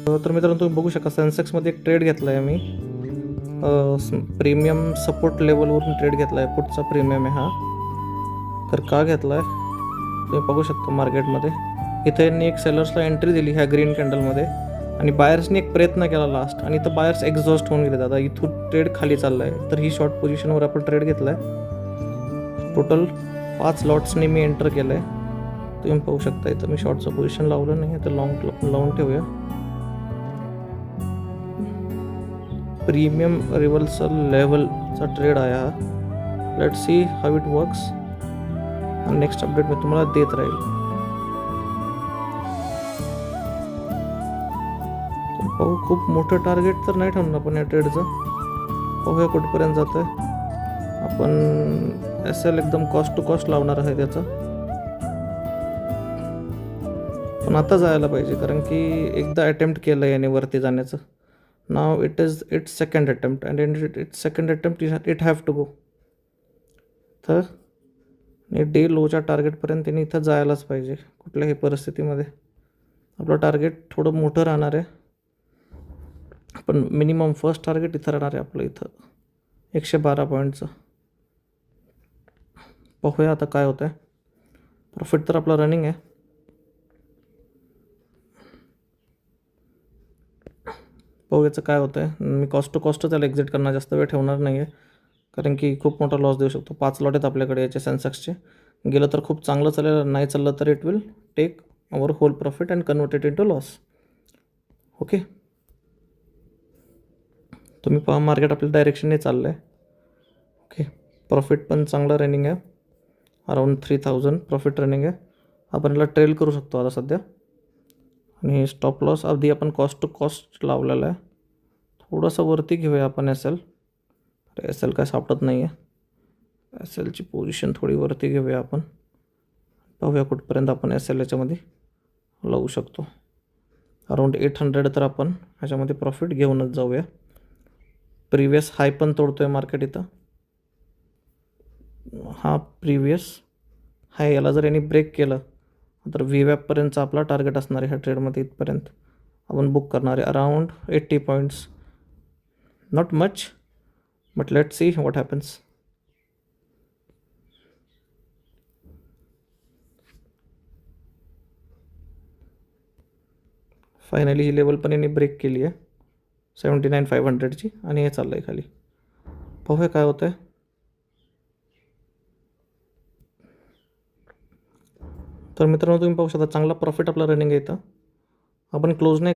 तर मित्रांनो तुम्ही बघू शकता सेन्सेक्समध्ये एक ट्रेड घेतला आहे मी. प्रीमियम सपोर्ट लेवलवरून ट्रेड घेतला आहे. पुढचा प्रीमियम आहे हा. तर का घेतला आहे तुम्ही बघू शकता मार्केटमध्ये. इथे यांनी एक सेलर्सला एंट्री दिली ह्या ग्रीन कॅन्डलमध्ये आणि बायर्सनी एक प्रयत्न केला लास्ट आणि इथं बायर्स एक्झॉस्ट होऊन गेले. आता इथून ट्रेड खाली चालला आहे. तर ही शॉर्ट पोझिशनवर आपण ट्रेड घेतला आहे. टोटल 5 लॉट्सनी मी एंटर केलं आहे. तुम्ही पाहू शकता इथं मी शॉर्टचं पोझिशन लावलं नाही. तर लॉंग लावून ठेवूया. प्रीमियम रिव्हर्सल लेवलचा ट्रेड आहे हा. Let see how it works आणि नेक्स्ट अपडेट मी तुम्हाला देत राहील. पाहू खूप मोठं टार्गेट तर नाही ठेवणार आपण या ट्रेडचं. पाहूया कुठपर्यंत जातं आहे. आपण SL एकदम कॉस्ट टू कॉस्ट लावणार आहे त्याचं. पण आता जायला पाहिजे कारण की एकदा अटेम्प्ट केलं याने वरती जाण्याचं. नाव it's second attempt and it's second attempt it have to go. तर डे लोच्या टार्गेटपर्यंत त्यांनी इथं जायलाच पाहिजे कुठल्याही परिस्थितीमध्ये. आपलं टार्गेट थोडं मोठं राहणार आहे पण मिनिमम फर्स्ट टार्गेट इथं राहणार आहे आपलं इथं 112 पॉईंटचं. पाहूया आता काय होतं आहे. प्रॉफिट तर आपला रनिंग आहे. पाहूयाचं काय होतं आहे. मी कॉस्ट टू कॉस्ट त्याला एक्झिट करणार, जास्त वेळ ठेवणार नाही आहे कारण की खूप मोठा लॉस देऊ शकतो. 5 लॉट आहेत आपल्याकडे याचे सेन्सेक्सचे. गेलं तर खूप चांगलं चालेल, नाही चाललं तर it will take our whole profit and convert it into loss. Okay, तुम्ही पहा मार्केट आपल्या डायरेक्शनने चाललं आहे. ओके, प्रॉफिट पण चांगलं रनिंग आहे. अराऊंड 3000 प्रॉफिट रनिंग आहे. आपण याला ट्रेल करू शकतो आता सध्या. आणि स्टॉप लॉस अगदी आपण कॉस्ट टू कॉस्ट लावलेला आहे. थोडंसं वरती घेऊया आपण SL. SL काय सापडत नाही आहे. SLची पोझिशन थोडी वरती घेऊया आपण. पाहूया कुठपर्यंत आपण SL याच्यामध्ये लावू शकतो. अराऊंड 800 तर आपण ह्याच्यामध्ये प्रॉफिट घेऊनच जाऊया. प्रिवियस हाय पण तोडतो आहे मार्केट इथं. हा प्रिवियस हाय याला जर यांनी ब्रेक केलं तर VWAPपर्यंतचा आपला टार्गेट असणार आहे ह्या ट्रेडमध्ये. इथपर्यंत आपण बुक करणार आहे around 80 points. Not much but let see what happens. Finally he level पण यांनी ब्रेक केली आहे 79,500ची आणि हे चाललं आहे खाली. पाहूया काय होतं आहे. तर मित्रांनो तुम्ही पाहू शकता चांगला प्रॉफिट आपला रनिंग आहे इथं. आपण क्लोज नाही